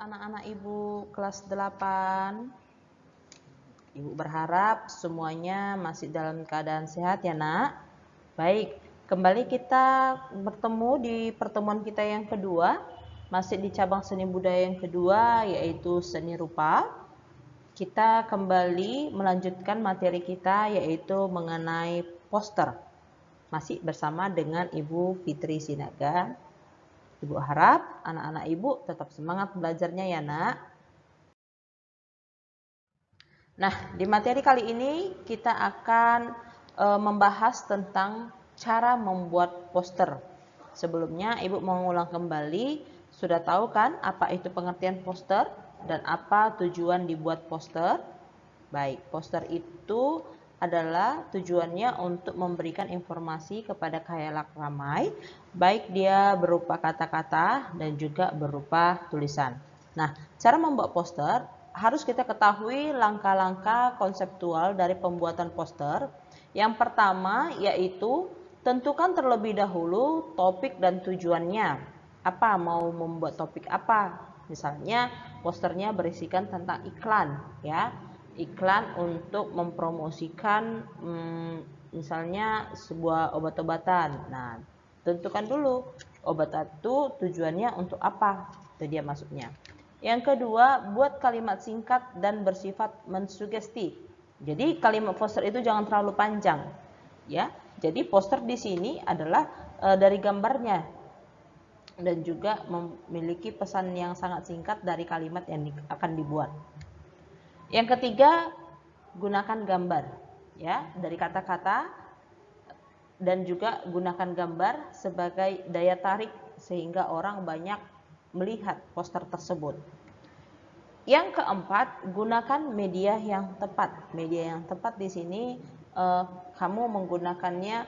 anak-anak Ibu kelas 8. Ibu berharap semuanya masih dalam keadaan sehat ya nak. Baik, kembali kita bertemu di pertemuan kita yang kedua, masih di cabang seni budaya yang kedua, yaitu seni rupa. Kita kembali melanjutkan materi kita, yaitu mengenai poster. Masih bersama dengan Ibu Fitri Sinaga. Ibu harap anak-anak Ibu tetap semangat belajarnya ya nak. Nah, di materi kali ini kita akan membahas tentang cara membuat poster. Sebelumnya Ibu mengulang kembali, sudah tahu kan apa itu pengertian poster dan apa tujuan dibuat poster? Baik, poster itu adalah tujuannya untuk memberikan informasi kepada khalayak ramai, baik dia berupa kata-kata dan juga berupa tulisan. Nah, cara membuat poster harus kita ketahui langkah-langkah konseptual dari pembuatan poster. Yang pertama yaitu tentukan terlebih dahulu topik dan tujuannya. Apa mau membuat topik apa? Misalnya posternya berisikan tentang iklan ya. Iklan untuk mempromosikan misalnya sebuah obat-obatan. Nah, tentukan dulu obat itu tujuannya untuk apa? Itu dia masuknya. Yang kedua, buat kalimat singkat dan bersifat mensugesti. Jadi kalimat poster itu jangan terlalu panjang, ya. Jadi poster di sini adalah dari gambarnya dan juga memiliki pesan yang sangat singkat dari kalimat yang akan dibuat. Yang ketiga, gunakan gambar, ya, dari kata-kata dan juga gunakan gambar sebagai daya tarik sehingga orang banyak melihat poster tersebut. Yang keempat, gunakan media yang tepat. Media yang tepat di sini kamu menggunakannya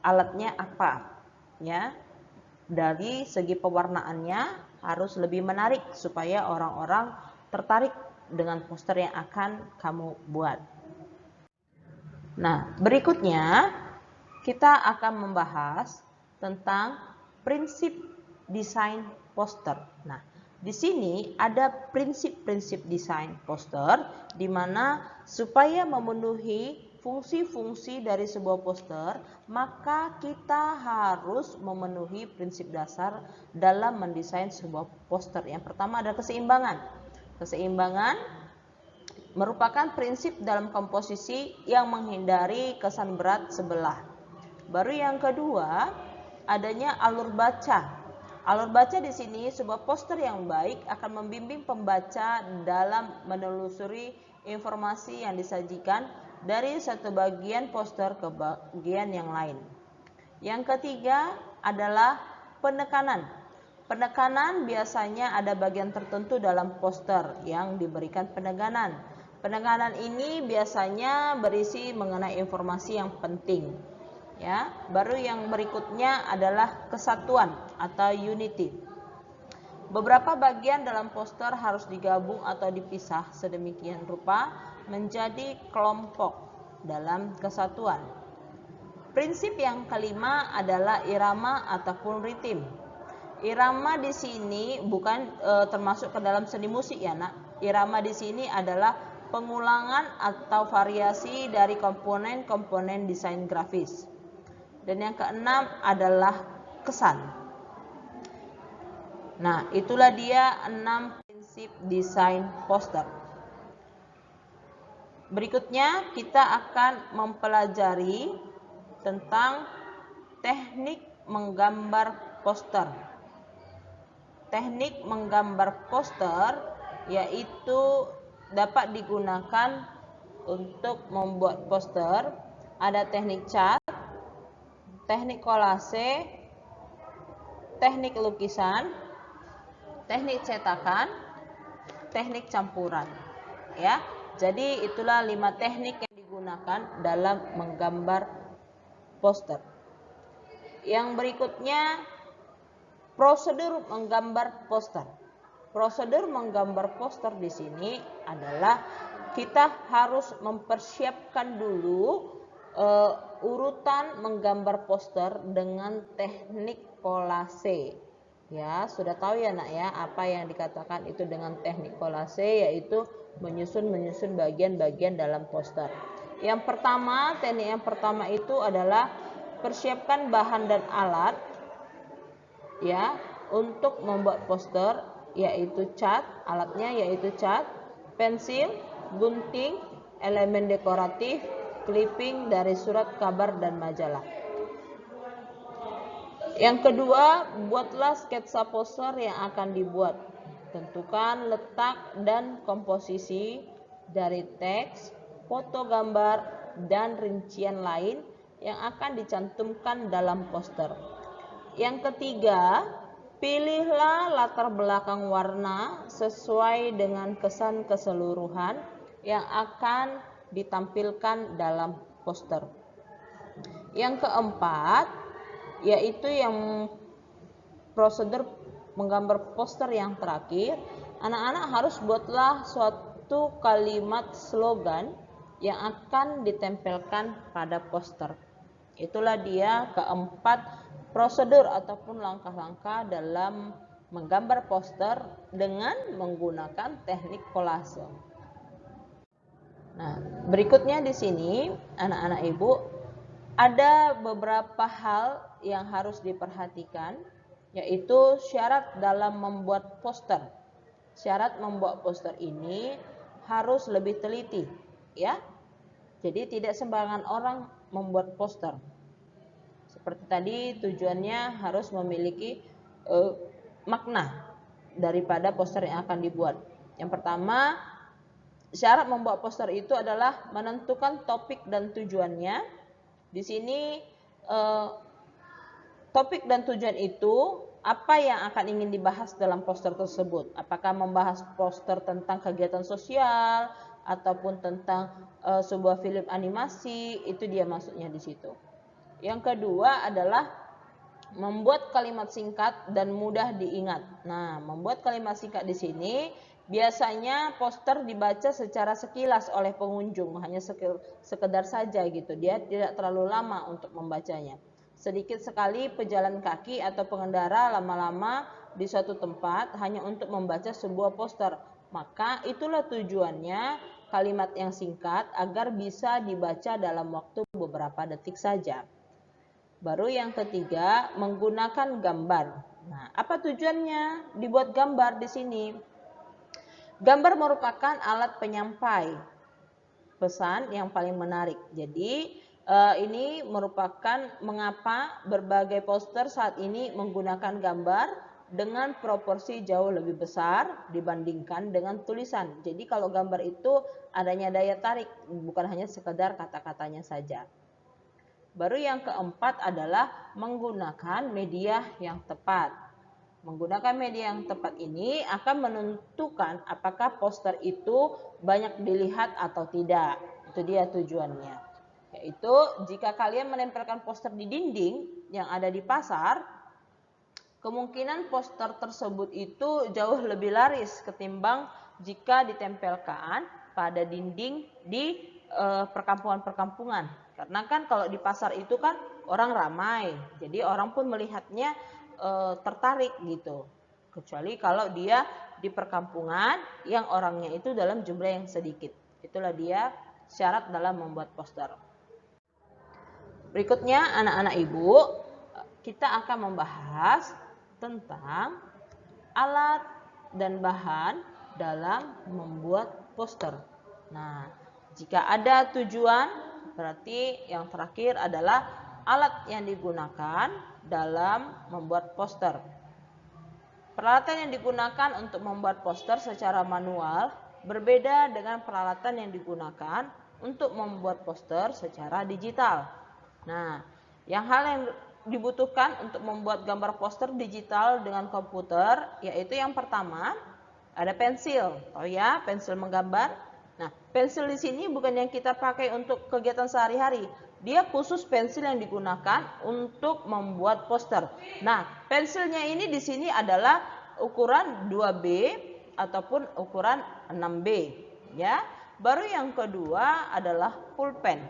alatnya apa? Ya, dari segi pewarnaannya harus lebih menarik supaya orang-orang tertarik dengan poster yang akan kamu buat. Nah, berikutnya kita akan membahas tentang prinsip desain poster. Nah, di sini ada prinsip-prinsip desain poster di mana supaya memenuhi fungsi-fungsi dari sebuah poster, maka kita harus memenuhi prinsip dasar dalam mendesain sebuah poster. Yang pertama adalah keseimbangan. Keseimbangan merupakan prinsip dalam komposisi yang menghindari kesan berat sebelah. Baru yang kedua, adanya alur baca. Alur baca di sini sebuah poster yang baik akan membimbing pembaca dalam menelusuri informasi yang disajikan dari satu bagian poster ke bagian yang lain. Yang ketiga adalah penekanan. Penekanan biasanya ada bagian tertentu dalam poster yang diberikan penekanan. Penekanan ini biasanya berisi mengenai informasi yang penting. Ya, baru yang berikutnya adalah kesatuan atau unity. Beberapa bagian dalam poster harus digabung atau dipisah sedemikian rupa menjadi kelompok dalam kesatuan. Prinsip yang kelima adalah irama ataupun ritim. Irama di sini bukan termasuk ke dalam seni musik ya nak. Irama di sini adalah pengulangan atau variasi dari komponen-komponen desain grafis. Dan yang keenam adalah kesan. Nah, itulah dia 6 prinsip desain poster. Berikutnya kita akan mempelajari tentang teknik menggambar poster. Teknik menggambar poster yaitu dapat digunakan untuk membuat poster. Ada teknik cat, teknik kolase, teknik lukisan, teknik cetakan, teknik campuran. Ya, jadi itulah 5 teknik yang digunakan dalam menggambar poster. Yang berikutnya prosedur menggambar poster. Prosedur menggambar poster di sini adalah kita harus mempersiapkan dulu urutan menggambar poster dengan teknik kolase. Ya, sudah tahu ya nak ya apa yang dikatakan itu dengan teknik kolase, yaitu menyusun bagian-bagian dalam poster. Yang pertama, teknik yang pertama itu adalah persiapkan bahan dan alat ya untuk membuat poster, yaitu cat, alatnya yaitu cat, pensil, gunting, elemen dekoratif, clipping dari surat kabar dan majalah. Yang kedua, buatlah sketsa poster yang akan dibuat. Tentukan letak dan komposisi dari teks, foto gambar, dan rincian lain yang akan dicantumkan dalam poster. Yang ketiga, pilihlah latar belakang warna sesuai dengan kesan keseluruhan yang akan ditampilkan dalam poster. Yang keempat, yaitu yang prosedur menggambar poster yang terakhir, anak-anak harus buatlah suatu kalimat slogan yang akan ditempelkan pada poster. Itulah dia keempat prosedur ataupun langkah-langkah dalam menggambar poster dengan menggunakan teknik kolase. Nah, berikutnya di sini anak-anak ibu ada beberapa hal yang harus diperhatikan, yaitu syarat dalam membuat poster. Syarat membuat poster ini harus lebih teliti, ya. Jadi tidak sembarangan orang membuat poster. Seperti tadi, tujuannya harus memiliki makna daripada poster yang akan dibuat. Yang pertama, syarat membuat poster itu adalah menentukan topik dan tujuannya. Di sini topik dan tujuan itu apa yang akan ingin dibahas dalam poster tersebut. Apakah membahas poster tentang kegiatan sosial ataupun tentang sebuah film animasi, itu dia maksudnya di situ. Yang kedua adalah membuat kalimat singkat dan mudah diingat. Nah, membuat kalimat singkat di sini biasanya poster dibaca secara sekilas oleh pengunjung, hanya sekedar saja gitu. Dia tidak terlalu lama untuk membacanya. Sedikit sekali pejalan kaki atau pengendara lama-lama di suatu tempat hanya untuk membaca sebuah poster. Maka itulah tujuannya kalimat yang singkat agar bisa dibaca dalam waktu beberapa detik saja. Baru yang ketiga, menggunakan gambar. Nah, apa tujuannya dibuat gambar di sini? Gambar merupakan alat penyampai pesan yang paling menarik. Jadi, ini merupakan mengapa berbagai poster saat ini menggunakan gambar dengan proporsi jauh lebih besar dibandingkan dengan tulisan. Jadi, kalau gambar itu adanya daya tarik, bukan hanya sekedar kata-katanya saja. Baru yang keempat adalah menggunakan media yang tepat. Menggunakan media yang tepat ini akan menentukan apakah poster itu banyak dilihat atau tidak. Itu dia tujuannya. Yaitu jika kalian menempelkan poster di dinding yang ada di pasar, kemungkinan poster tersebut itu jauh lebih laris ketimbang jika ditempelkan pada dinding di perkampungan-perkampungan. Karena kan kalau di pasar itu kan orang ramai, jadi orang pun melihatnya tertarik gitu. Kecuali kalau dia di perkampungan yang orangnya itu dalam jumlah yang sedikit. Itulah dia syarat dalam membuat poster. Berikutnya anak-anak ibu, kita akan membahas tentang alat dan bahan dalam membuat poster. Nah, jika ada tujuan, berarti yang terakhir adalah alat yang digunakan dalam membuat poster. Peralatan yang digunakan untuk membuat poster secara manual berbeda dengan peralatan yang digunakan untuk membuat poster secara digital. Nah, hal yang dibutuhkan untuk membuat gambar poster digital dengan komputer, yaitu yang pertama ada pensil. Oh ya, pensil menggambar. Nah, pensil di sini bukan yang kita pakai untuk kegiatan sehari-hari. Dia khusus pensil yang digunakan untuk membuat poster. Nah, pensilnya ini di sini adalah ukuran 2B ataupun ukuran 6B, ya. Baru yang kedua adalah pulpen.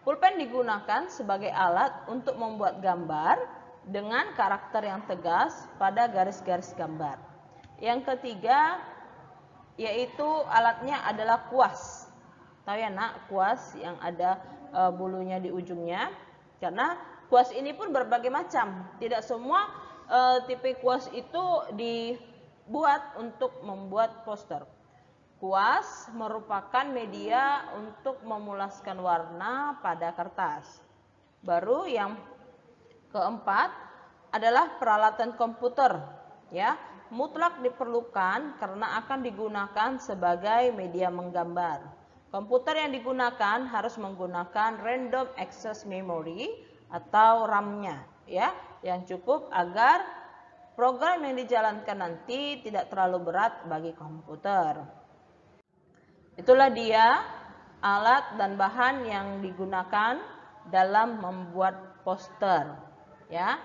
Pulpen digunakan sebagai alat untuk membuat gambar dengan karakter yang tegas pada garis-garis gambar. Yang ketiga yaitu alatnya adalah kuas. Tahu ya nak, kuas yang ada bulunya di ujungnya. Karena kuas ini pun berbagai macam. Tidak semua tipe kuas itu dibuat untuk membuat poster. Kuas merupakan media untuk memulaskan warna pada kertas. Baru yang keempat adalah peralatan komputer, ya, mutlak diperlukan karena akan digunakan sebagai media menggambar. Komputer yang digunakan harus menggunakan random access memory atau RAM-nya, ya, yang cukup agar program yang dijalankan nanti tidak terlalu berat bagi komputer. Itulah dia alat dan bahan yang digunakan dalam membuat poster, ya.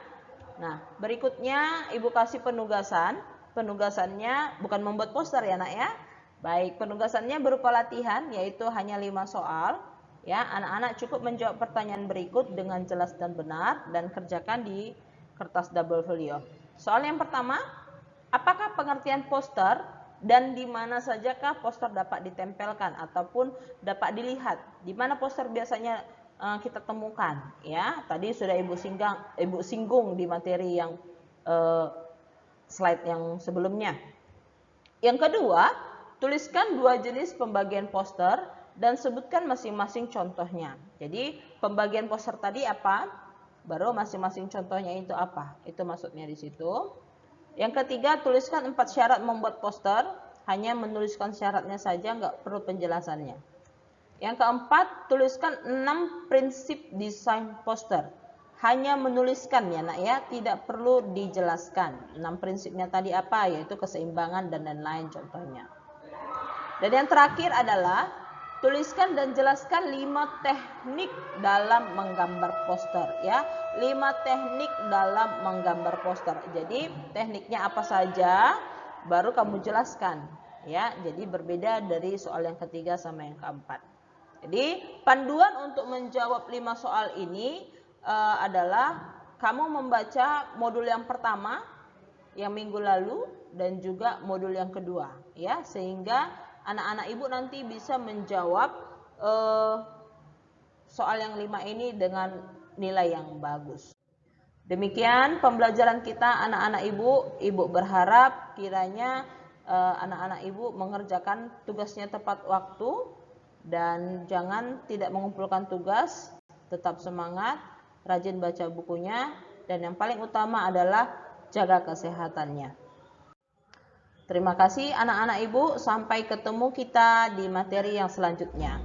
Nah, berikutnya Ibu kasih penugasan. Penugasannya bukan membuat poster ya nak ya. Baik, penugasannya berupa latihan, yaitu hanya 5 soal. Ya, anak-anak cukup menjawab pertanyaan berikut dengan jelas dan benar dan kerjakan di kertas double folio. Soal yang pertama, apakah pengertian poster dan di mana sajakah poster dapat ditempelkan ataupun dapat dilihat? Di mana poster biasanya kita temukan, ya. Tadi sudah Ibu singgung di materi yang slide yang sebelumnya. Yang kedua, tuliskan 2 jenis pembagian poster dan sebutkan masing-masing contohnya. Jadi pembagian poster tadi apa? Baru masing-masing contohnya itu apa? Itu maksudnya di situ. Yang ketiga, tuliskan 4 syarat membuat poster. Hanya menuliskan syaratnya saja, nggak perlu penjelasannya. Yang keempat, tuliskan 6 prinsip desain poster. Hanya menuliskan ya nak ya, tidak perlu dijelaskan. 6 prinsipnya tadi apa? Yaitu keseimbangan dan lain-lain contohnya. Dan yang terakhir adalah tuliskan dan jelaskan 5 teknik dalam menggambar poster ya. 5 teknik dalam menggambar poster. Jadi tekniknya apa saja baru kamu jelaskan ya. Jadi berbeda dari soal yang ketiga sama yang keempat. Jadi panduan untuk menjawab 5 soal ini adalah kamu membaca modul yang pertama yang minggu lalu dan juga modul yang kedua ya, sehingga anak-anak ibu nanti bisa menjawab soal yang 5 ini dengan nilai yang bagus. Demikian pembelajaran kita anak-anak ibu. Ibu berharap kiranya anak-anak ibu mengerjakan tugasnya tepat waktu dan jangan tidak mengumpulkan tugas, tetap semangat, rajin baca bukunya, dan yang paling utama adalah jaga kesehatannya. Terima kasih anak-anak ibu, sampai ketemu kita di materi yang selanjutnya.